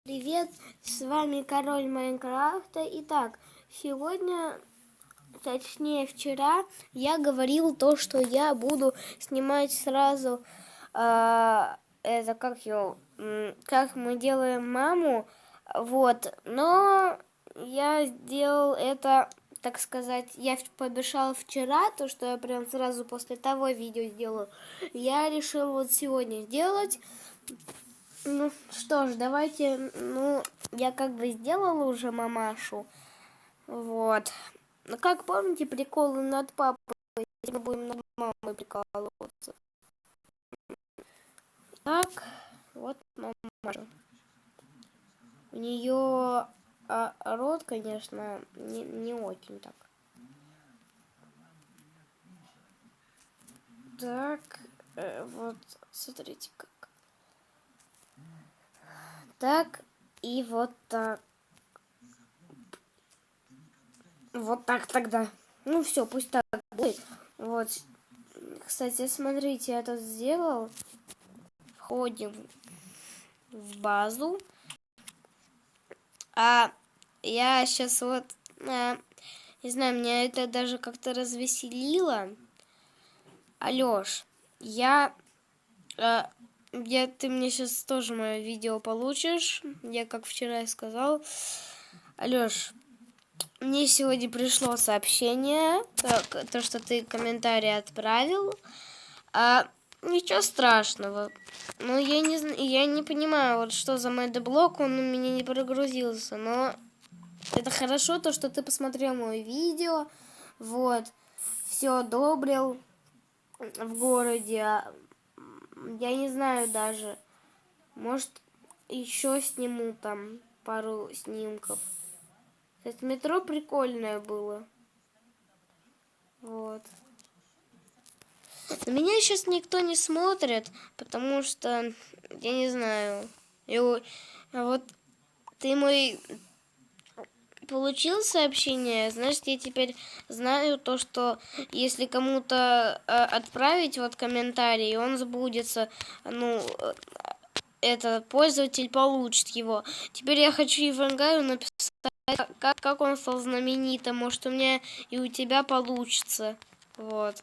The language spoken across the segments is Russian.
Привет, с вами Король Майнкрафта. Итак, сегодня, точнее вчера, я говорил то, что я буду снимать сразу, это как мы делаем маму, вот, но я сделал это, так сказать, я побежал вчера, то, что я прям сразу после того видео сделаю, я решил вот сегодня сделать. Ну что ж, давайте, я как бы сделала уже мамашу, вот. Ну, как помните, приколы над папой, мы будем над мамой прикалываться. Так, вот мамаша. У нее рот, конечно, не очень так. Так, вот, смотрите как. Так, и вот так. Вот так тогда. Ну все, пусть так будет. Вот. Кстати, смотрите, я тут сделал. Входим в базу. А я сейчас вот, не знаю, меня это даже как-то развеселило. Алёш, ты мне сейчас тоже мое видео получишь. Я, как вчера и сказал. Алёш, мне сегодня пришло сообщение, то, что ты комментарий отправил. Ничего страшного. Ну, я не понимаю, вот что за медблок, он у меня не прогрузился. Но это хорошо, то, что ты посмотрел мое видео. Вот. Все одобрил в городе. Я не знаю даже. Может, еще сниму там пару снимков. Кстати, метро прикольное было. Вот. На меня сейчас никто не смотрит, потому что, я не знаю, вот ты мой получил сообщение, значит, я теперь знаю то, что если кому-то отправить вот комментарий, он сбудется, этот пользователь получит его. Теперь я хочу Ивангаю написать, как он стал знаменитым, может, у меня и у тебя получится, вот.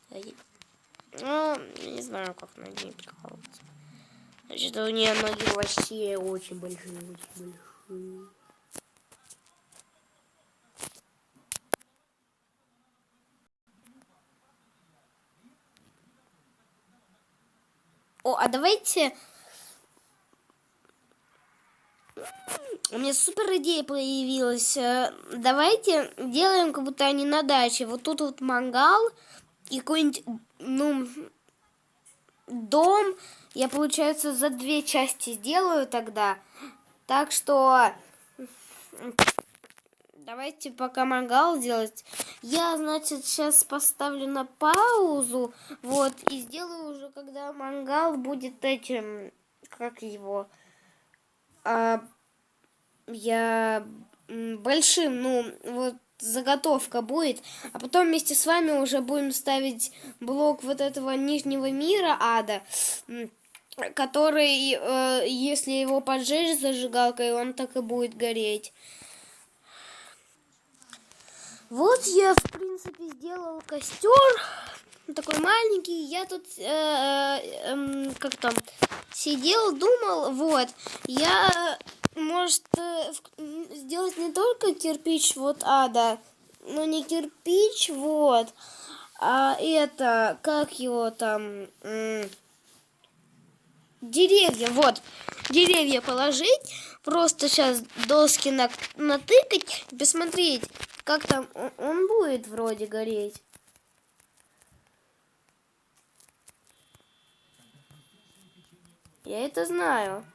Ну, я не знаю, как на ней прикалываться. Значит, у нее ноги вообще очень большие, очень большие. О, а давайте... У меня супер идея появилась. Давайте делаем, как будто они на даче. Вот тут вот мангал и какой-нибудь, дом. Я, получается, за 2 части сделаю тогда. Так что... Давайте пока мангал делать. Я, значит, сейчас поставлю на паузу. Вот, и сделаю уже, когда мангал будет этим... Как его... я большим, вот заготовка будет, а потом вместе с вами уже будем ставить блок вот этого нижнего мира ада, который, если его поджечь зажигалкой, он так и будет гореть. Вот я, в принципе, сделал костер, такой маленький. Я тут сидел, думал, вот, я, может, сделать не только кирпич вот ада, но не кирпич, вот, а это, как его там, деревья, вот, деревья положить, просто сейчас доски натыкать и посмотреть, как там он будет вроде гореть. Я это знаю.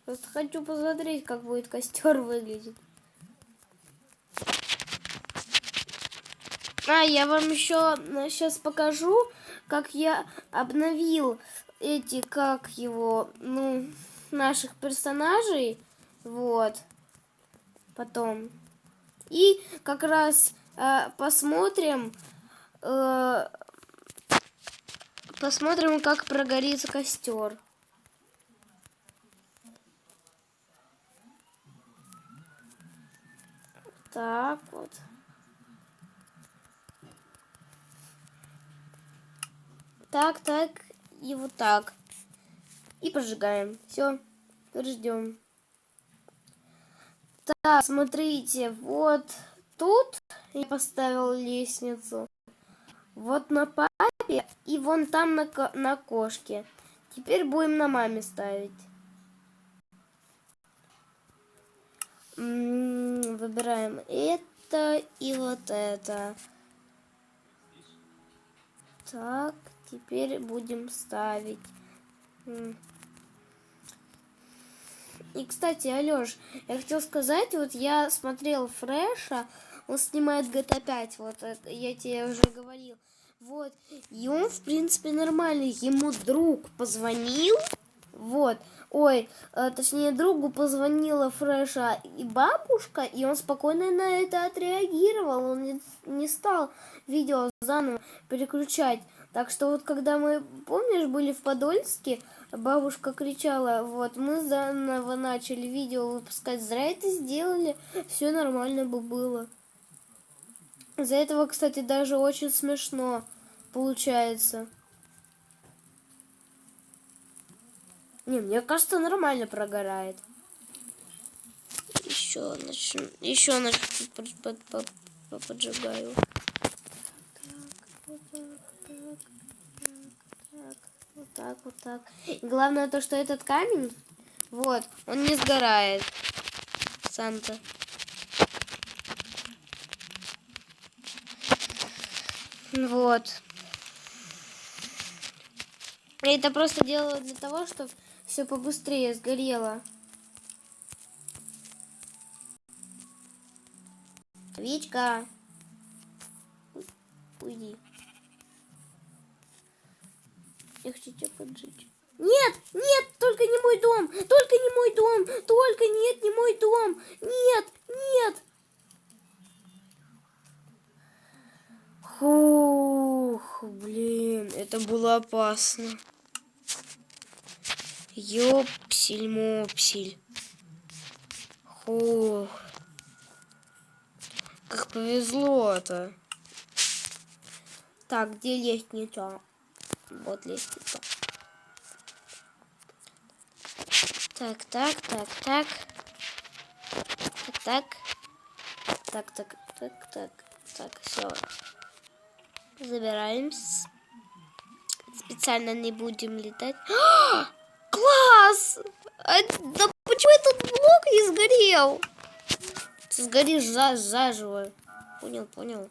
Просто хочу посмотреть, как будет костер выглядеть. Я вам еще сейчас покажу, как я обновил эти, как его, наших персонажей. Вот. Потом. И как раз посмотрим, посмотрим, как прогорится костер. Так вот. Так, так и вот так. И прожигаем. Все, ждем. Так, смотрите, вот тут я поставил лестницу. Вот на папе и вон там на кошке. Теперь будем на маме ставить. Выбираем это и вот это. Так, теперь будем ставить. И, кстати, Алёш, я хотел сказать, вот я смотрел Фреша, он снимает GTA 5, вот это, я тебе уже говорил. Вот, и он, в принципе, нормальный. Ему друг позвонил, вот, точнее, другу позвонила Фреша и бабушка, и он спокойно на это отреагировал, он не стал видео заново переключать. Так что вот когда мы, помнишь, были в Подольске, бабушка кричала, вот, мы заново начали видео выпускать, зря это сделали, все нормально бы было. Из-за этого, кстати, даже очень смешно получается. Не, мне кажется, нормально прогорает. Еще поджигаю. Так, вот так. И главное то, что этот камень, вот, он не сгорает. Санта. Вот. Я это просто делала для того, чтобы все побыстрее сгорело. Вичка. Уйди. Я хочу тебя поджечь. Нет, нет, только не мой дом, только не мой дом, только нет, не мой дом, нет, нет. Фух, блин, это было опасно. Ёпсель-мопсель. Фух. Как повезло-то. Так, где лестница? Вот лестница. Так, так, так, так. Так, так. Так, все. Забираемся. Специально не будем летать. Класс! Да почему этот блок не сгорел? Ты сгоришь заживо. Понял.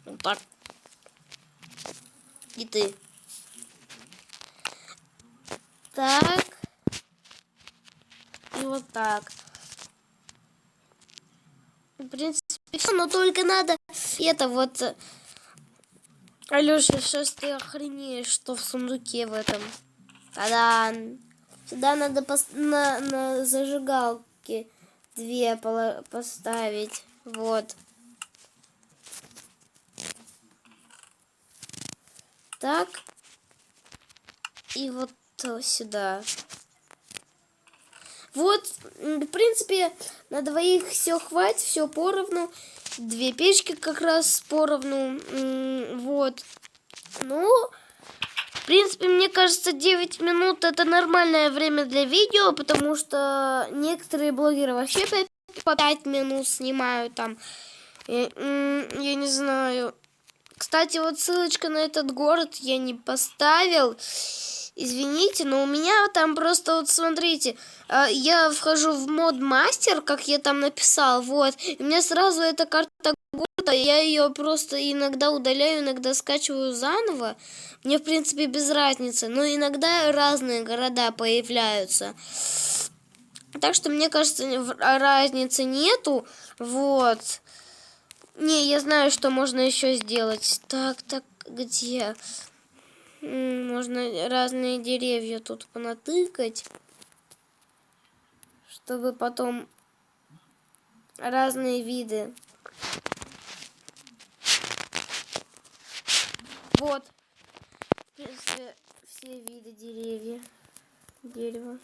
Вот так. И ты. Так. И вот так. В принципе, все, но только надо это вот... Алёша, сейчас ты охренеешь, что в сундуке в этом. Та-дан! Сюда надо на зажигалке 2 поставить. Вот. Так. И вот сюда. Вот, в принципе, на двоих все хватит, все поровну. 2 печки как раз поровну. Вот. Ну, в принципе, мне кажется, 9 минут это нормальное время для видео, потому что некоторые блогеры вообще по 5 минут снимают там. Я не знаю. Кстати, вот ссылочка на этот город я не поставил. Извините, но у меня там просто, вот смотрите, я вхожу в мод мастер, как я там написал, вот, и у меня сразу эта карта города, я ее просто иногда удаляю, иногда скачиваю заново, мне, в принципе, без разницы, но иногда разные города появляются, так что, мне кажется, разницы нету, вот. Не, я знаю, что можно еще сделать. Так, где? Можно разные деревья тут понатыкать. чтобы потом разные виды. Вот, в принципе, все виды дерева.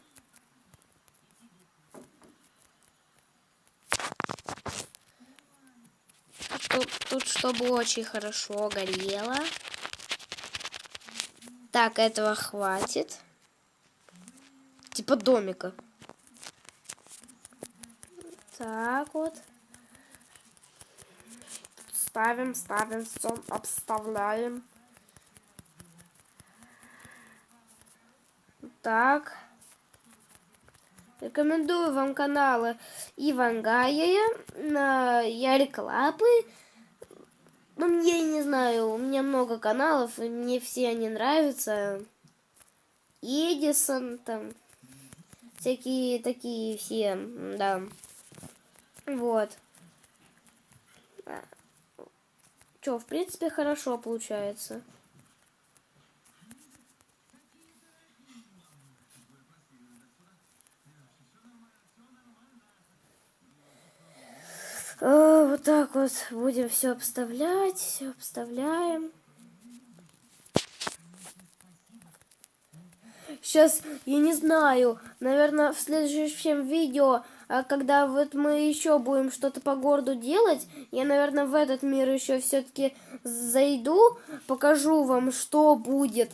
Тут чтобы очень хорошо горело. Так, этого хватит. Типа домика. Так вот. Ставим, все, обставляем. Так. Рекомендую вам каналы Ивангая, Ярик Лапы. Ну, я не знаю, у меня много каналов, и мне все они нравятся. Эдисон, там, всякие такие все, да. Вот. Чё, в принципе, хорошо получается. Вот так вот будем все обставлять, все обставляем. Сейчас, я не знаю, наверное, в следующем видео, когда вот мы еще будем что-то по городу делать, я, наверное, в этот мир еще все-таки зайду, покажу вам, что будет.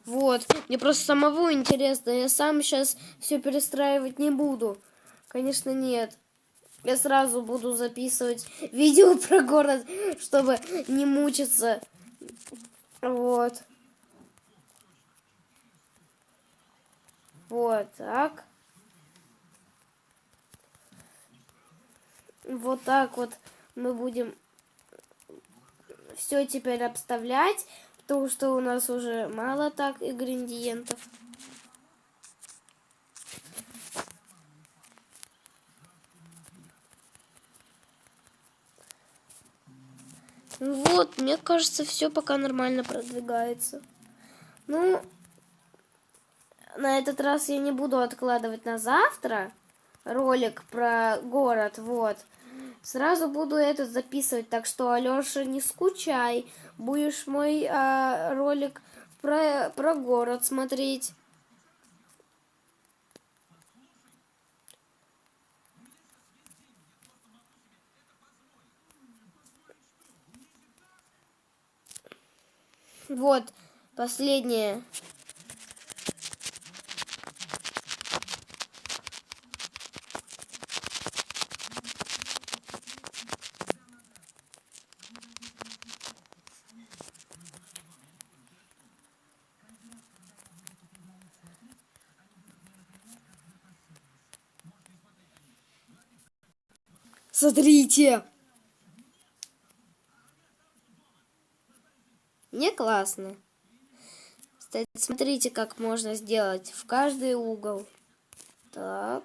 Вот, мне просто самого интересно, я сам сейчас все перестраивать не буду. Конечно, нет. Я сразу буду записывать видео про город, чтобы не мучиться. Вот. Вот так. Вот так вот мы будем все теперь обставлять, потому что у нас уже мало так ингредиентов. Вот, мне кажется, все пока нормально продвигается. Ну, на этот раз я не буду откладывать на завтра ролик про город, вот. Сразу буду этот записывать, так что, Алёша, не скучай, будешь мой ролик про город смотреть. Вот, последнее. Смотрите! Не классно. Кстати, смотрите, как можно сделать в каждый угол. Так.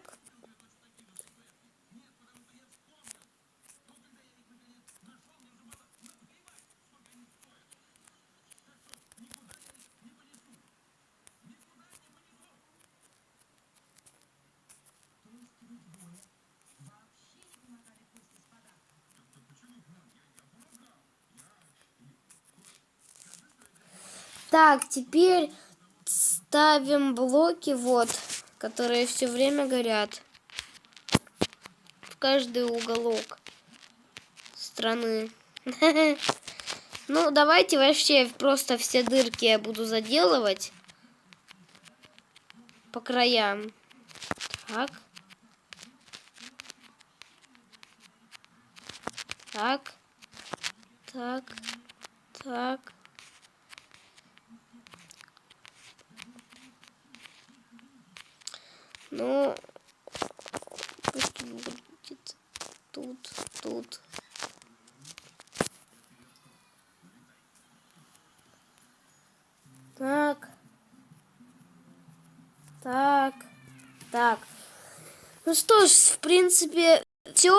Так, теперь ставим блоки, вот, которые все время горят. В каждый уголок страны. Ну, давайте вообще просто все дырки я буду заделывать по краям. Так. Так. Так. Так. Ну, пусть будет тут. Так. Так. Ну что ж, в принципе, все.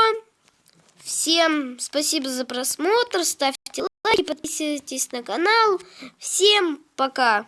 Всем спасибо за просмотр. Ставьте лайки, подписывайтесь на канал. Всем пока.